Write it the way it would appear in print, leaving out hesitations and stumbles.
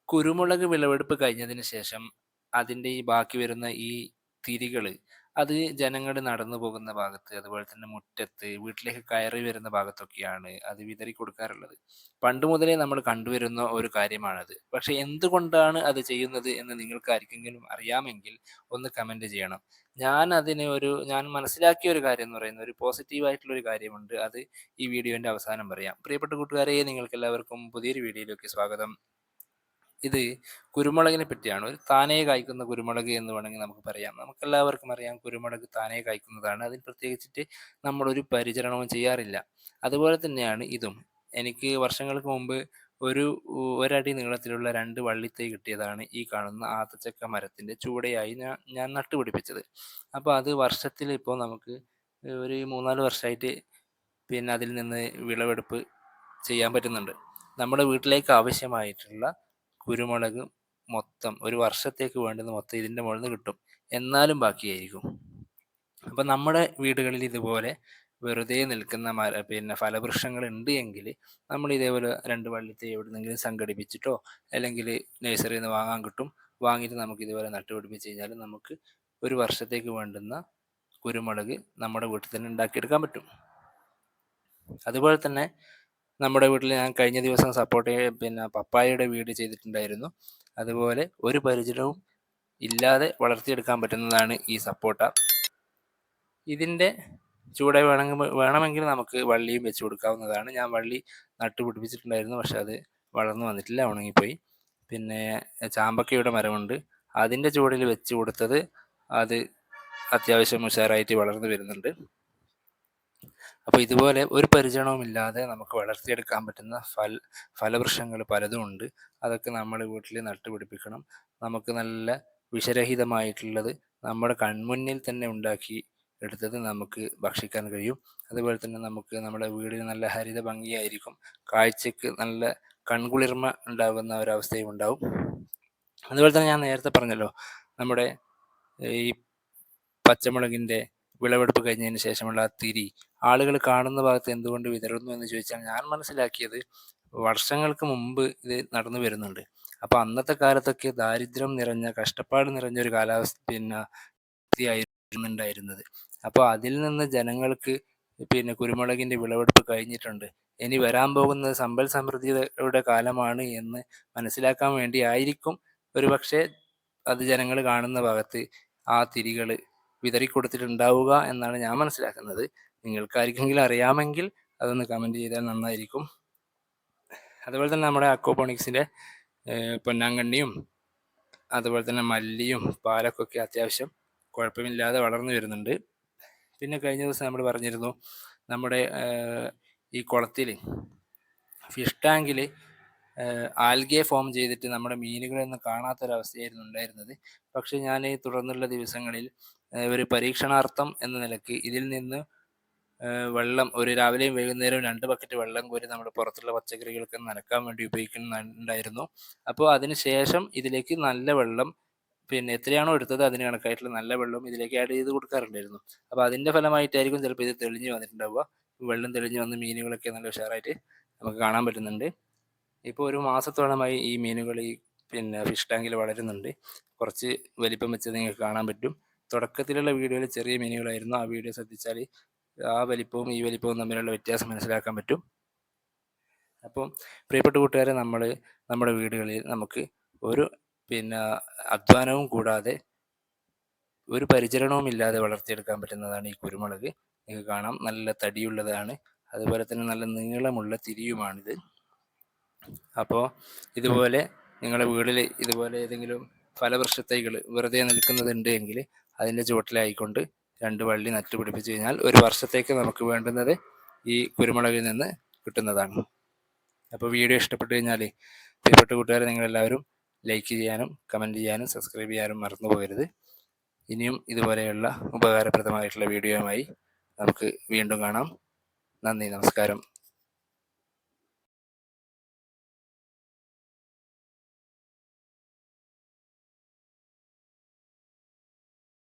കുരുമുളക് വിളവെടുപ്പ് കഴിഞ്ഞതിന് ശേഷം അതിൻ്റെ ഈ ബാക്കി വരുന്ന ഈ തിരികള് അത് ജനങ്ങൾ നടന്നു പോകുന്ന ഭാഗത്ത്, അതുപോലെ തന്നെ മുറ്റത്ത്, വീട്ടിലേക്ക് കയറി വരുന്ന ഭാഗത്തൊക്കെയാണ് അത് വിതറി കൊടുക്കാറുള്ളത്. പണ്ട് മുതലേ നമ്മൾ കണ്ടുവരുന്ന ഒരു കാര്യമാണത്. പക്ഷെ എന്തുകൊണ്ടാണ് അത് ചെയ്യുന്നത് എന്ന് നിങ്ങൾക്ക് ആർക്കെങ്കിലും അറിയാമെങ്കിൽ ഒന്ന് കമന്റ് ചെയ്യണം. ഞാൻ മനസ്സിലാക്കിയ ഒരു കാര്യം എന്ന് പറയുന്നത് ഒരു പോസിറ്റീവ് ആയിട്ടുള്ള ഒരു കാര്യമുണ്ട്. അത് ഈ വീഡിയോന്റെ അവസാനം പറയാം. പ്രിയപ്പെട്ട കൂട്ടുകാരെ, നിങ്ങൾക്ക് എല്ലാവർക്കും പുതിയൊരു വീഡിയോയിലേക്ക് സ്വാഗതം. ഇത് കുരുമുളകിനെ പറ്റിയാണ്. ഒരു താനേ കായ്ക്കുന്ന കുരുമുളക് എന്ന് വേണമെങ്കിൽ നമുക്ക് പറയാം. നമുക്കെല്ലാവർക്കും അറിയാം കുരുമുളക് താനേ കായ്ക്കുന്നതാണ്. അതിൽ പ്രത്യേകിച്ചിട്ട് നമ്മളൊരു പരിചരണവും ചെയ്യാറില്ല. അതുപോലെ തന്നെയാണ് ഇതും. എനിക്ക് വർഷങ്ങൾക്ക് മുമ്പ് ഒരു ഒരടി നീളത്തിലുള്ള 2 വള്ളിത്തൈ കിട്ടിയതാണ് ഈ കാണുന്ന ആത്തച്ചക്ക മരത്തിൻ്റെ ചൂടയായി ഞാൻ നട്ടുപിടിപ്പിച്ചത്. അപ്പോൾ അത് വർഷത്തിൽ ഇപ്പോൾ നമുക്ക് ഒരു 3, 4 വർഷമായിട്ട് പിന്നെ അതിൽ നിന്ന് വിളവെടുപ്പ് ചെയ്യാൻ പറ്റുന്നുണ്ട്. നമ്മുടെ വീട്ടിലേക്ക് ആവശ്യമായിട്ടുള്ള കുരുമുളക് മൊത്തം ഒരു വർഷത്തേക്ക് വേണ്ടുന്ന മൊത്തം ഇതിൻ്റെ മുകളിൽ നിന്ന് കിട്ടും. എന്നാലും ബാക്കിയായിരിക്കും. അപ്പം നമ്മുടെ വീടുകളിൽ ഇതുപോലെ വെറുതെ നിൽക്കുന്ന ഫലവൃക്ഷങ്ങൾ ഉണ്ട് എങ്കിൽ നമ്മൾ ഇതേപോലെ 2 വള്ളിത്തൈ എവിടുന്നെങ്കിലും സംഘടിപ്പിച്ചിട്ടോ അല്ലെങ്കിൽ നഴ്സറിയിൽ നിന്ന് വാങ്ങാൻ കിട്ടും. വാങ്ങിയിട്ട് നമുക്ക് ഇതുപോലെ നട്ടുപിടിപ്പിച്ച് കഴിഞ്ഞാൽ നമുക്ക് ഒരു വർഷത്തേക്ക് വേണ്ടുന്ന കുരുമുളക് നമ്മുടെ വീട്ടിൽ തന്നെ ഉണ്ടാക്കിയെടുക്കാൻ പറ്റും. അതുപോലെ തന്നെ നമ്മുടെ വീട്ടിൽ ഞാൻ കഴിഞ്ഞ ദിവസം പപ്പായയുടെ വീട് ചെയ്തിട്ടുണ്ടായിരുന്നു. അതുപോലെ ഒരു പരിചരണവും ഇല്ലാതെ വളർത്തിയെടുക്കാൻ പറ്റുന്നതാണ് ഈ സപ്പോട്ട. ഇതിൻ്റെ ചൂടെ വേണമെങ്കിൽ നമുക്ക് വള്ളിയും വെച്ച് കൊടുക്കാവുന്നതാണ്. ഞാൻ വള്ളി നട്ടുപിടിപ്പിച്ചിട്ടുണ്ടായിരുന്നു, പക്ഷെ അത് വളർന്നു വന്നിട്ടില്ല, ഉണങ്ങിപ്പോയി. പിന്നെ ചാമ്പക്കയുടെ മരമുണ്ട്. അതിൻ്റെ ചുവടിൽ വെച്ച് കൊടുത്തത് അത് അത്യാവശ്യം ഉഷാറായിട്ട് വളർന്നു വരുന്നുണ്ട്. അപ്പോൾ ഇതുപോലെ ഒരു പരിചരണവുമില്ലാതെ നമുക്ക് വളർത്തിയെടുക്കാൻ പറ്റുന്ന ഫലവൃക്ഷങ്ങൾ പലതും ഉണ്ട്. അതൊക്കെ നമ്മൾ വീട്ടിൽ നട്ടുപിടിപ്പിക്കണം. നമുക്ക് നല്ല വിഷരഹിതമായിട്ടുള്ളത് നമ്മുടെ കൺമുന്നിൽ തന്നെ ഉണ്ടാക്കി എടുത്തത് നമുക്ക് ഭക്ഷിക്കാൻ കഴിയും. അതുപോലെ തന്നെ നമുക്ക് നമ്മുടെ വീടിന് നല്ല ഹരിത ഭംഗിയായിരിക്കും. കാഴ്ചയ്ക്ക് നല്ല കൺകുളിർമ ഉണ്ടാകുന്ന ഒരവസ്ഥയും ഉണ്ടാവും. അതുപോലെ തന്നെ ഞാൻ നേരത്തെ പറഞ്ഞല്ലോ, നമ്മുടെ ഈ പച്ചമുളകിൻ്റെ വിളവെടുപ്പ് കഴിഞ്ഞതിന് ശേഷമുള്ള ആ തിരി ആളുകൾ കാണുന്ന ഭാഗത്ത് എന്തുകൊണ്ട് വിതറുന്നു എന്ന് ചോദിച്ചാൽ ഞാൻ മനസ്സിലാക്കിയത് വർഷങ്ങൾക്ക് മുമ്പ് ഇത് നടന്നു വരുന്നുണ്ട്. അപ്പോൾ അന്നത്തെ കാലത്തൊക്കെ ദാരിദ്ര്യം നിറഞ്ഞ, കഷ്ടപ്പാട് നിറഞ്ഞ ഒരു ഉണ്ടായിരുന്നത്. അപ്പോൾ അതിൽ നിന്ന് ജനങ്ങൾക്ക് കുരുമുളകിൻ്റെ വിളവെടുപ്പ് കഴിഞ്ഞിട്ടുണ്ട്. ഇനി വരാൻ പോകുന്നത് സമ്പൽ സമൃദ്ധിയുടെ കാലമാണ് എന്ന് മനസ്സിലാക്കാൻ വേണ്ടി ആയിരിക്കും ഒരുപക്ഷെ അത് ജനങ്ങൾ കാണുന്ന ഭാഗത്ത് ആ തിരികൾ വിതറിക്കൊടുത്തിട്ടുണ്ടാവുക എന്നാണ് ഞാൻ മനസ്സിലാക്കുന്നത്. നിങ്ങൾക്ക് ആർക്കെങ്കിലും അറിയാമെങ്കിൽ അതൊന്ന് കമൻറ്റ് ചെയ്താൽ നന്നായിരിക്കും. അതുപോലെ തന്നെ നമ്മുടെ അക്വാപോണിക്സിൻ്റെ പൊന്നാങ്കണ്ണിയും അതുപോലെ തന്നെ മല്ലിയും പാലക്കൊക്കെ അത്യാവശ്യം കുഴപ്പമില്ലാതെ വളർന്നു വരുന്നുണ്ട്. പിന്നെ കഴിഞ്ഞ ദിവസം നമ്മൾ പറഞ്ഞിരുന്നു, നമ്മുടെ ഈ കുളത്തിൽ ഫിഷ് ടാങ്കിൽ ആൽഗെ ഫോം ചെയ്തിട്ട് നമ്മുടെ മീനുകളൊന്നും കാണാത്തൊരവസ്ഥയായിരുന്നു ഉണ്ടായിരുന്നത്. പക്ഷേ ഞാൻ തുടർന്നുള്ള ദിവസങ്ങളിൽ ഒരു പരീക്ഷണാർത്ഥം എന്ന നിലയ്ക്ക് ഇതിൽ നിന്ന് വെള്ളം ഒരു രാവിലെയും വൈകുന്നേരവും 2 ബക്കറ്റ് വെള്ളം കോരി നമ്മുടെ പുറത്തുള്ള പച്ചക്കറികൾക്ക് നനക്കാൻ വേണ്ടി ഉപയോഗിക്കുന്നുണ്ടായിരുന്നു. അപ്പോൾ അതിന് ശേഷം ഇതിലേക്ക് നല്ല വെള്ളം എത്രയാണോ എടുത്തത് അതിന് കണക്കായിട്ടുള്ള നല്ല വെള്ളം ഇതിലേക്ക് ആഡ് ചെയ്ത് കൊടുക്കാറുണ്ടായിരുന്നു. അപ്പോൾ അതിൻ്റെ ഫലമായിട്ടായിരിക്കും ചിലപ്പോൾ ഇത് തെളിഞ്ഞ് വന്നിട്ടുണ്ടാവുക. വെള്ളം തെളിഞ്ഞ് വന്ന് മീനുകളൊക്കെ നല്ല ഉഷാറായിട്ട് നമുക്ക് കാണാൻ പറ്റുന്നുണ്ട്. ഇപ്പോൾ ഒരു മാസത്തോളമായി ഈ മീനുകൾ ഈ ഫിഷ് ടാങ്കിൽ വളരുന്നുണ്ട്. കുറച്ച് വലിപ്പം വെച്ച് നിങ്ങൾക്ക് കാണാൻ പറ്റും. തുടക്കത്തിലുള്ള വീഡിയോയിൽ ചെറിയ മീനുകളായിരുന്നു. ആ വീഡിയോ ശ്രദ്ധിച്ചാൽ ആ വലിപ്പവും ഈ വലിപ്പവും തമ്മിലുള്ള വ്യത്യാസം മനസ്സിലാക്കാൻ പറ്റും. അപ്പം പ്രിയപ്പെട്ട കൂട്ടുകാരെ, നമ്മുടെ വീടുകളിൽ നമുക്ക് ഒരു അധ്വാനവും കൂടാതെ ഒരു പരിചരണവും ഇല്ലാതെ വളർത്തിയെടുക്കാൻ പറ്റുന്നതാണ് ഈ കുരുമുളക്. നിങ്ങൾക്ക് കാണാം, നല്ല തടിയുള്ളതാണ്. അതുപോലെ തന്നെ നല്ല നീളമുള്ള തിരിയുമാണിത്. അപ്പോൾ ഇതുപോലെ നിങ്ങളുടെ വീട്ടിൽ ഇതുപോലെ ഏതെങ്കിലും ഫലവൃക്ഷത്തൈകൾ വെറുതെ നിൽക്കുന്നതുണ്ട് എങ്കിൽ അതിൻ്റെ ചുവട്ടിലായിക്കൊണ്ട് 2 വള്ളി നട്ടുപിടിപ്പിച്ച് കഴിഞ്ഞാൽ ഒരു വർഷത്തേക്ക് നമുക്ക് വേണ്ടുന്നത് ഈ കുരുമുളകിൽ നിന്ന് കിട്ടുന്നതാണ്. അപ്പോൾ വീഡിയോ ഇഷ്ടപ്പെട്ടു കഴിഞ്ഞാൽ പ്രിയപ്പെട്ട കൂട്ടുകാരെ, നിങ്ങളെല്ലാവരും ലൈക്ക് ചെയ്യാനും കമൻറ്റ് ചെയ്യാനും സബ്സ്ക്രൈബ് ചെയ്യാനും മറന്നു പോകരുത്. ഇനിയും ഇതുപോലെയുള്ള ഉപകാരപ്രദമായിട്ടുള്ള വീഡിയോയുമായി നമുക്ക് വീണ്ടും കാണാം. നന്ദി, നമസ്കാരം.